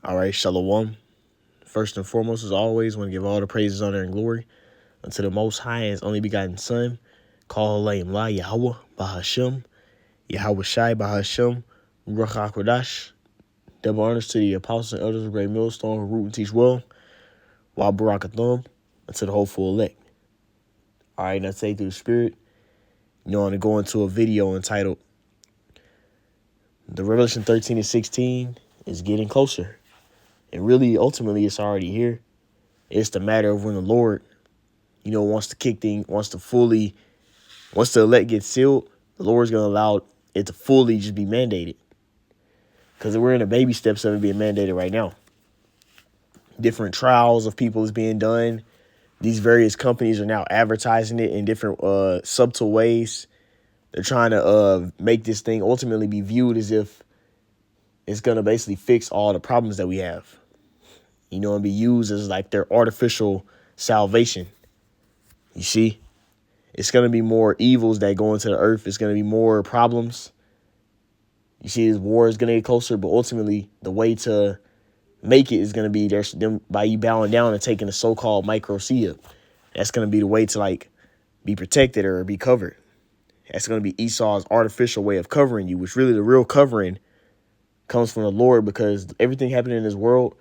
All right, Shalom. First and foremost, as always, want to give all the praises, honor, and glory unto the Most High and His only begotten Son, call Layim La Yahweh Bahashem, Yahweh Shai Bahashem, Ruach HaKodash. Double honors to the apostles and elders of Great Millstone who root and teach well, while Barakathum, unto the hopeful elect. All right, now say through the Spirit, I'm going to go into a video entitled, The Revelation 13 and 16 is getting closer. And really, ultimately, it's already here. It's the matter of when the Lord, wants to kick things, once the elect gets sealed, the Lord's going to allow it to fully just be mandated. Because we're in the baby steps of it being mandated right now. Different trials of people is being done. These various companies are now advertising it in different subtle ways. They're trying to make this thing ultimately be viewed as if it's going to basically fix all the problems that we have. And be used as like their artificial salvation. You see, it's going to be more evils that go into the earth. It's going to be more problems. You see, this war is going to get closer, but ultimately the way to make it is going to be them by you bowing down and taking the so-called microseed. That's going to be the way to be protected or be covered. That's going to be Esau's artificial way of covering you, which really the real covering comes from the Lord, because everything happening in this world,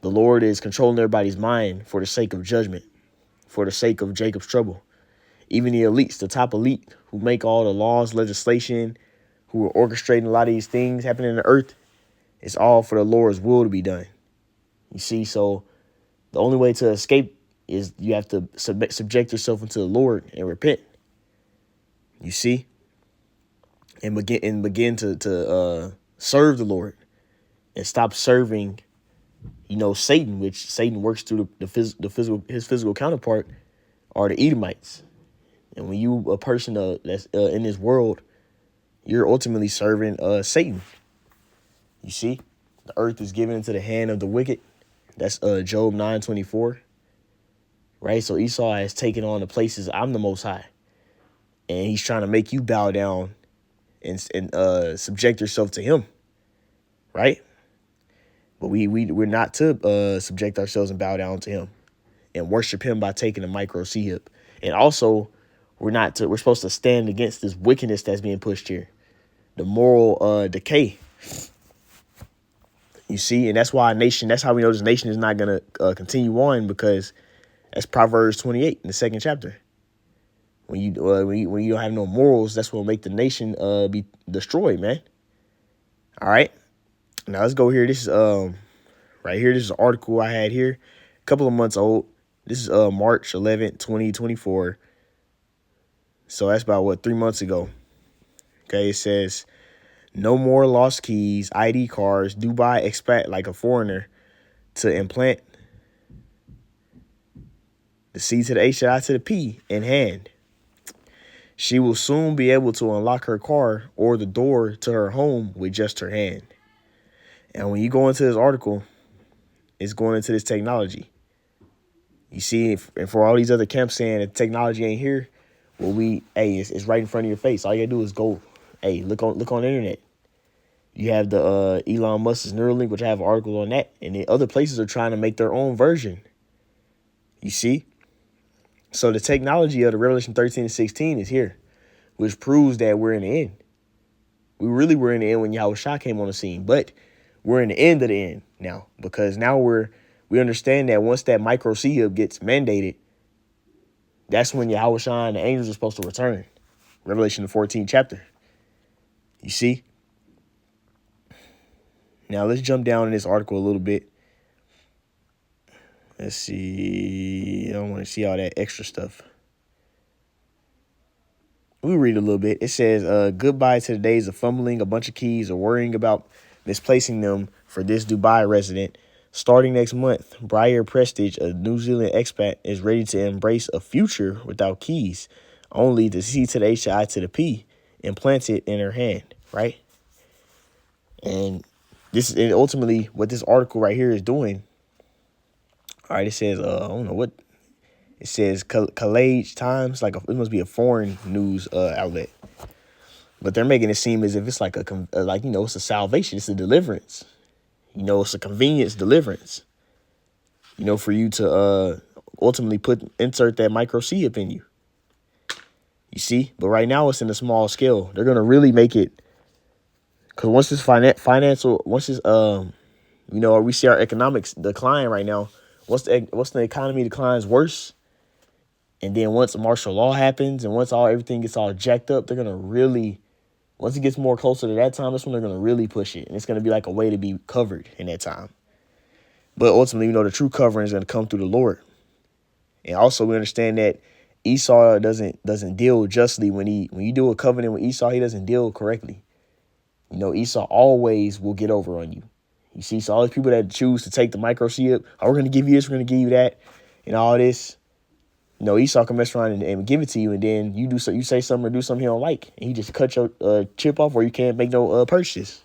the Lord is controlling everybody's mind for the sake of judgment, for the sake of Jacob's trouble. Even the elites, the top elite who make all the laws, legislation, who are orchestrating a lot of these things happening in the earth, it's all for the Lord's will to be done. You see, so the only way to escape is you have to subject yourself into the Lord and repent. You see, and begin to serve the Lord and stop serving Satan, which Satan works through his physical counterpart are the Edomites. And when you a person that's in this world, you're ultimately serving Satan. You see, the earth is given into the hand of the wicked. That's Job 9:24. Right? So Esau has taken on the places, I'm the Most High. And he's trying to make you bow down and subject yourself to him. Right? But we're not to subject ourselves and bow down to him and worship him by taking a microseed. And also, we're supposed to stand against this wickedness that's being pushed here. The moral decay. You see, and that's why that's how we know this nation is not going to continue on, because that's Proverbs 28 in the second chapter. When you don't have no morals, that's what will make the nation be destroyed, man. All right. Now let's go here. This is right here. This is an article I had here, a couple of months old. This is March 11th, 2024. So that's about 3 months ago. Okay, it says, no more lost keys, ID cards. Dubai expat like a foreigner to implant the C to the H to the I to the P in hand. She will soon be able to unlock her car or the door to her home with just her hand. And when you go into this article, it's going into this technology. You see, and for all these other camps saying that technology ain't here, well, it's right in front of your face. All you gotta do is go, look on the internet. You have the Elon Musk's Neuralink, which I have an article on that, and the other places are trying to make their own version. You see? So the technology of the Revelation 13 and 16 is here, which proves that we're in the end. We really were in the end when Yahweh Shah came on the scene, but we're in the end of the end now, because now we understand that once that microseed gets mandated, that's when Yahweh Shah and the angels are supposed to return. Revelation the 14th chapter. You see? Now let's jump down in this article a little bit. Let's see. I don't want to see all that extra stuff. We read a little bit. It says, goodbye to the days of fumbling a bunch of keys or worrying about misplacing them for this Dubai resident. Starting next month, Briar Prestige, a New Zealand expat, is ready to embrace a future without keys, only the C to the H to the I to the P implanted in her hand, right? And this is ultimately what this article right here is doing. All right, it says, I don't know what. It says Khaleej Times, it must be a foreign news outlet. But they're making it seem as if it's it's a salvation, it's a deliverance. You know, it's a convenience deliverance, you know, for you to ultimately insert that microchip in you. You see? But right now it's in a small scale. They're going to really make it, because once this once this, you know, we see our economics decline right now. Once the economy declines worse, and then once martial law happens, and once everything gets all jacked up, they're going to really, once it gets more closer to that time, that's when they're going to really push it. And it's going to be like a way to be covered in that time. But ultimately, you know, the true covering is going to come through the Lord. And also we understand that Esau doesn't deal justly when you do a covenant with Esau, he doesn't deal correctly. You know, Esau always will get over on you. You see, so all these people that choose to take the microchip, oh, we're going to give you this, we're going to give you that, and all this. You know, Esau can mess around and give it to you, and then you say something or do something he don't like, and he just cut your chip off, or you can't make no purchase.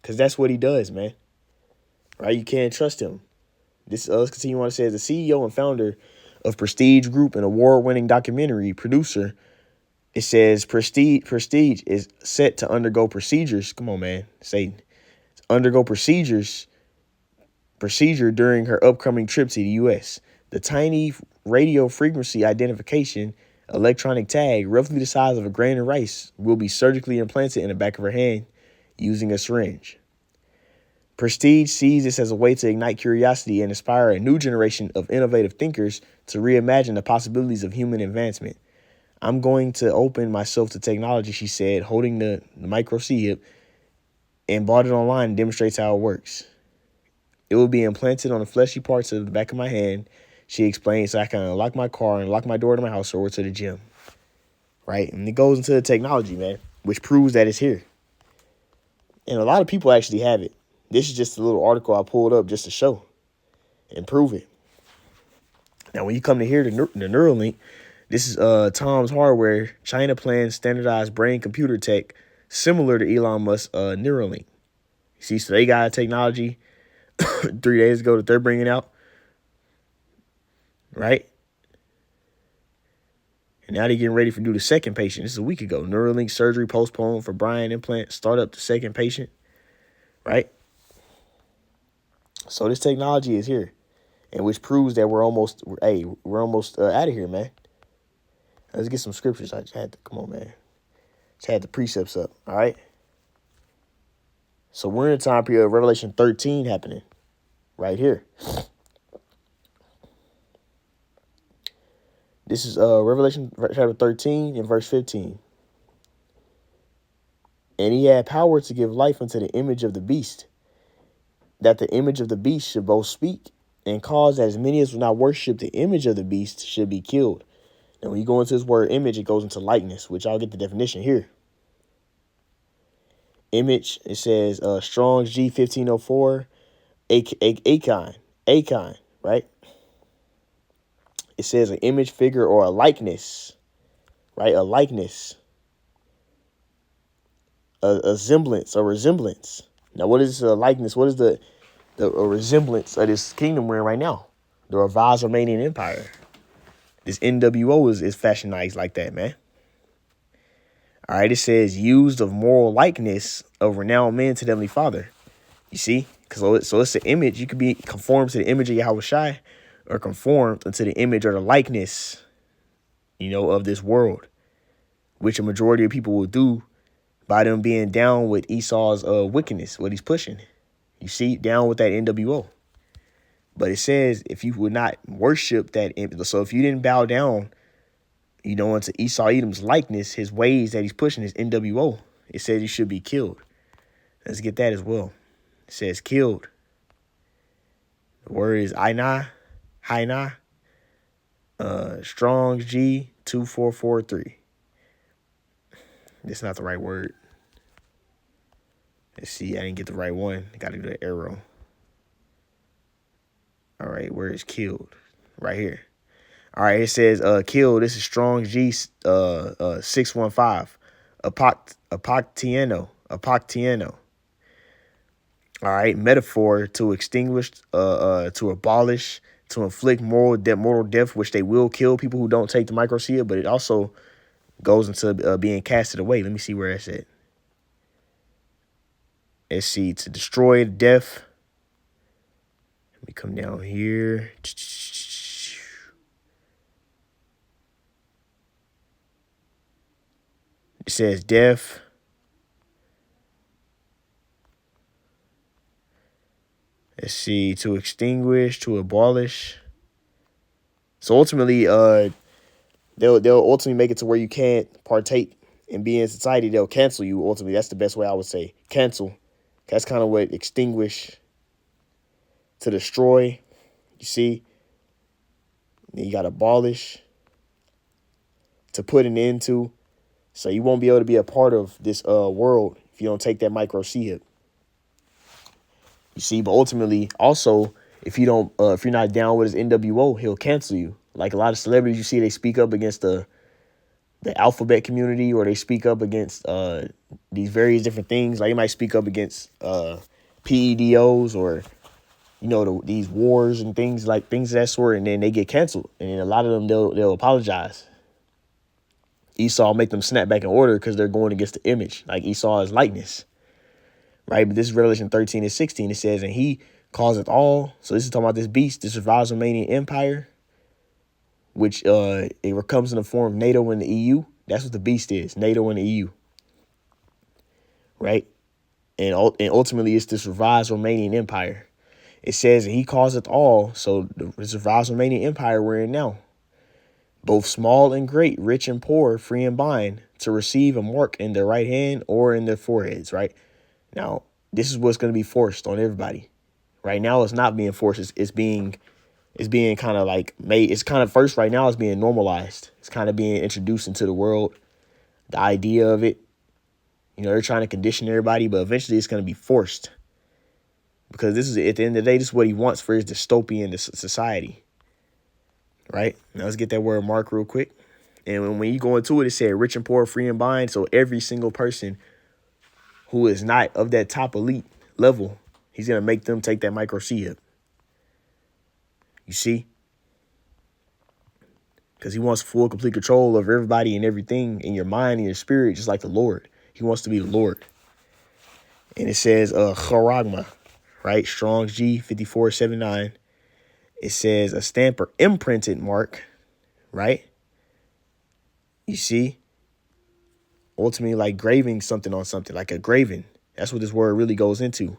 Because that's what he does, man. Right? You can't trust him. Let's continue on. It says the CEO and founder of Prestige Group, an award-winning documentary producer. It says Prestige is set to undergo procedures. Come on, man. Satan. Undergo procedure during her upcoming trip to the U.S. The tiny radio frequency identification electronic tag, roughly the size of a grain of rice, will be surgically implanted in the back of her hand using a syringe. Prestige sees this as a way to ignite curiosity and inspire a new generation of innovative thinkers to reimagine the possibilities of human advancement. I'm going to open myself to technology, she said, holding the microchip, and bought it online and demonstrates how it works. It will be implanted on the fleshy parts of the back of my hand, she explained, so I can unlock my car and lock my door to my house or to the gym. Right? And it goes into the technology, man, which proves that it's here. And a lot of people actually have it. This is just a little article I pulled up just to show and prove it. Now, when you come to hear the Neuralink, this is Tom's Hardware. China plans standardized brain computer tech similar to Elon Musk's Neuralink. You see, so they got a technology 3 days ago that they're bringing out, right? And now they're getting ready to do the second patient. This is a week ago. Neuralink surgery postponed for Brian implant. Start up the second patient, right? So this technology is here, and which proves that we're almost out of here, man. Let's get some scriptures. Come on, man. Just had the precepts up, all right? So we're in a time period of Revelation 13 happening right here. This is Revelation chapter 13 and verse 15. And he had power to give life unto the image of the beast, that the image of the beast should both speak and cause as many as will not worship the image of the beast should be killed. And when you go into this word image, it goes into likeness, which I'll get the definition here. Image, it says Strong's G1504, Acon, right? It says an image, figure, or a likeness, right? A likeness, a semblance, a resemblance. Now, what is a likeness? What is the resemblance of this kingdom we're in right now? The revised Romanian Empire. This NWO is fashionized like that, man. All right, it says used of moral likeness of renowned men to the Heavenly Father. You see? So it's an image. You could be conformed to the image of Yahweh Shai or conformed to the image or the likeness, you know, of this world, which a majority of people will do by them being down with Esau's wickedness, what he's pushing. You see? Down with that NWO. But it says if you would not worship that, so if you didn't bow down, you know, unto Esau Edom's likeness, his ways that he's pushing, his NWO, it says you should be killed. Let's get that as well. It says killed. The word is Haina, Strong's G2443. That's not the right word. Let's see, I didn't get the right one. I got to do the arrow. All right, where is killed? Right here. All right, it says killed. This is Strong's G 615. Apoctiano. All right, metaphor to extinguish, to abolish, to inflict mortal death, which they will kill people who don't take the microchip, but it also goes into being casted away. Let me see where that's at. Let's see, to destroy death. Let me come down here. It says death. Let's see, to extinguish, to abolish. So ultimately, they'll ultimately make it to where you can't partake and be in society. They'll cancel you. Ultimately, that's the best way I would say. Cancel. That's kind of what extinguish, to destroy. You see, then you got abolish, to put an end to. So you won't be able to be a part of this world if you don't take that micro C-hip. You see, but ultimately, also, if you're not down with his NWO, he'll cancel you. Like a lot of celebrities, you see, they speak up against the alphabet community, or they speak up against these various different things. Like they might speak up against PEDOs, or these wars and things of that sort, and then they get canceled. And a lot of them they'll apologize. Esau make them snap back in order because they're going against the image, like Esau's likeness, right? But this is Revelation 13 and 16. It says, and he causeth all. So this is talking about this beast, this survives Romanian Empire, which it comes in the form of NATO and the EU. That's what the beast is, NATO and the EU, right? And ultimately, it's this revised Romanian Empire. It says, and he causeth all. So the revised Romanian Empire we're in now, both small and great, rich and poor, free and bond, to receive a mark in their right hand or in their foreheads, right? Now, this is what's going to be forced on everybody. Right now, it's not being forced. It's being kind of like made. It's kind of first right now, it's being normalized. It's kind of being introduced into the world. The idea of it, they're trying to condition everybody, but eventually it's going to be forced. Because this is, at the end of the day, this is what he wants for his dystopian society. Right? Now let's get that word mark real quick. And when you go into it, it said rich and poor, free and bond. So every single person who is not of that top elite level, he's going to make them take that micro C-hip. You see? Because he wants full, complete control of everybody and everything in your mind and your spirit, just like the Lord. He wants to be the Lord. And it says charagma, right? Strong's G 5479. It says a stamp or imprinted mark, right? You see? Ultimately, like graving something on something, like a graven. That's what this word really goes into.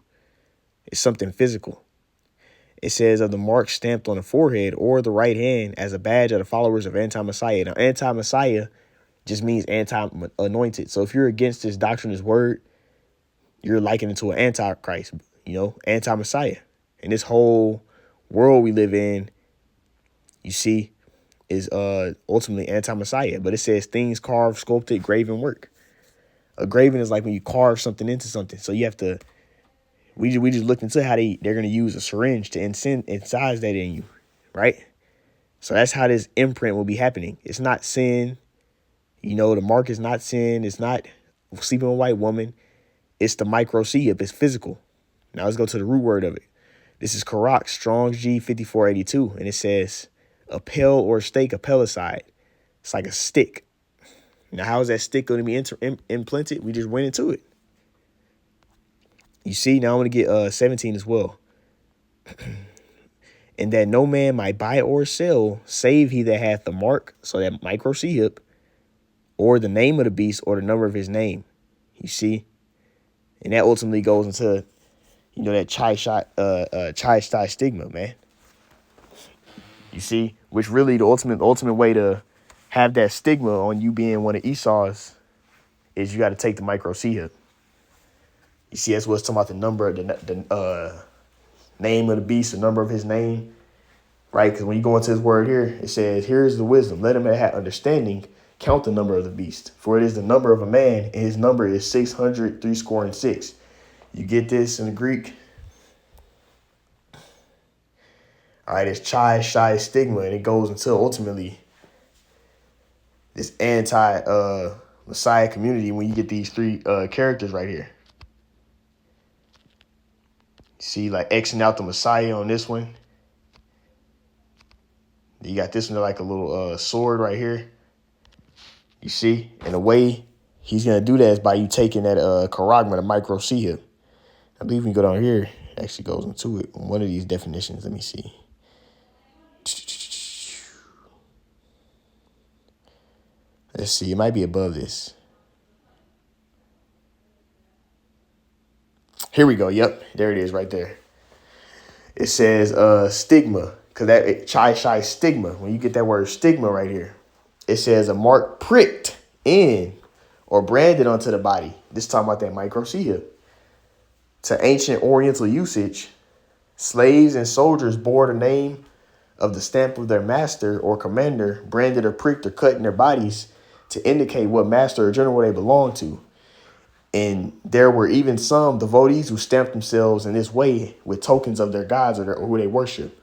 It's something physical. It says of the mark stamped on the forehead or the right hand as a badge of the followers of anti-Messiah. Now, anti-Messiah just means anti-anointed. So if you're against this doctrine, this word, you're likening it to an antichrist, anti-Messiah. And this whole world we live in, you see, is ultimately anti-Messiah. But it says things carved, sculpted, graven work. A graven is like when you carve something into something. So you have to, we just looked into how they're going to use a syringe to incise that in you, right? So that's how this imprint will be happening. It's not sin. The mark is not sin. It's not sleeping with a white woman. It's the micro C-hip. It's physical. Now let's go to the root word of it. This is Karak, Strong's G 5482. And it says a pell or stake, a pellicide. It's like a stick. Now, how is that stick going to be implanted? We just went into it. You see, now I'm going to get 17 as well. And that no man might buy or sell, save he that hath the mark, so that micro C-hip, or the name of the beast, or the number of his name. You see? And that ultimately goes into, that chai stai stigma, man. You see? Which really the ultimate way to have that stigma on you being one of Esau's is you got to take the micro C-hip. You see, that's what's talking about, the number, the name of the beast, the number of his name, right? Because when you go into his word here, it says, here is the wisdom. Let him that have understanding count the number of the beast. For it is the number of a man, and his number is 666. You get this in the Greek? All right, it's chai shy stigma, and it goes until ultimately this anti-Messiah community when you get these three characters right here. See, like Xing out the Messiah on this one. You got this one like a little sword right here. You see? And the way he's going to do that is by you taking that charagma, the micro C-hip. I believe when you go down here, it actually goes into it. One of these definitions, let me see. Let's see, it might be above this. Here we go. Yep, there it is right there. It says stigma, because that chai stigma. When you get that word stigma right here, it says a mark pricked in or branded onto the body. This is talking about that microcia. To ancient Oriental usage, slaves and soldiers bore the name of the stamp of their master or commander, branded or pricked or cut in their bodies to indicate what master or general they belonged to. And there were even some devotees who stamped themselves in this way with tokens of their gods or who they worship.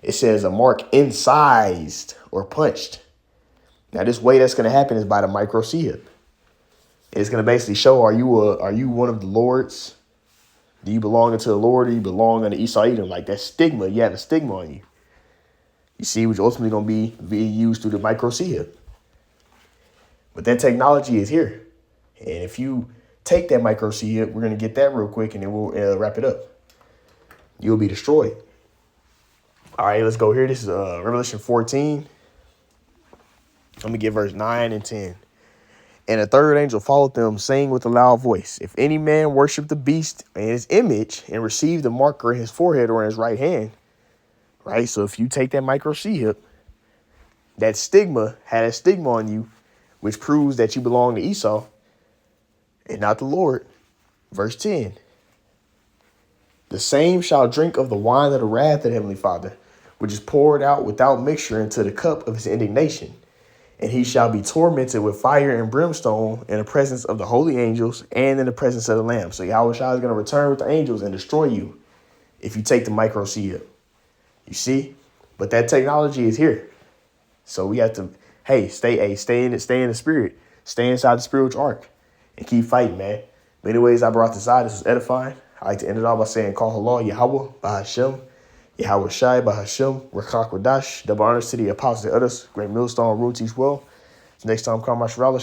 It says a mark incised or punched. Now, this way that's going to happen is by the microcia. It's going to basically show, are you one of the lords? Do you belong to the Lord, or do you belong unto Esau Edom? Like that stigma, you have a stigma on you. You see, which ultimately going to be used through the microcia. But that technology is here. And if you take that microcia, we're going to get that real quick, and then we'll wrap it up. You'll be destroyed. All right, let's go here. This is Revelation 14. I'm going to get verse 9 and 10. And a third angel followed them, saying with a loud voice, if any man worship the beast and his image and receive the marker in his forehead or in his right hand, right? So if you take that microcia, that stigma had a stigma on you, which proves that you belong to Esau and not the Lord. Verse 10. The same shall drink of the wine of the wrath of the Heavenly Father, which is poured out without mixture into the cup of his indignation. And he shall be tormented with fire and brimstone in the presence of the holy angels and in the presence of the Lamb. So Yahweh Shai is going to return with the angels and destroy you if you take the microcia. You see? But that technology is here. So we have to, stay in the spirit. Stay inside the spiritual ark and keep fighting, man. Many ways I brought this out. This was edifying. I like to end it all by saying, Call Halal Yahweh Bahashem, Yahweh Shai Bahashem, Rakak Radash, double honors to the apostles and others, great millstone, rule teach well. Next time, come my Shalom.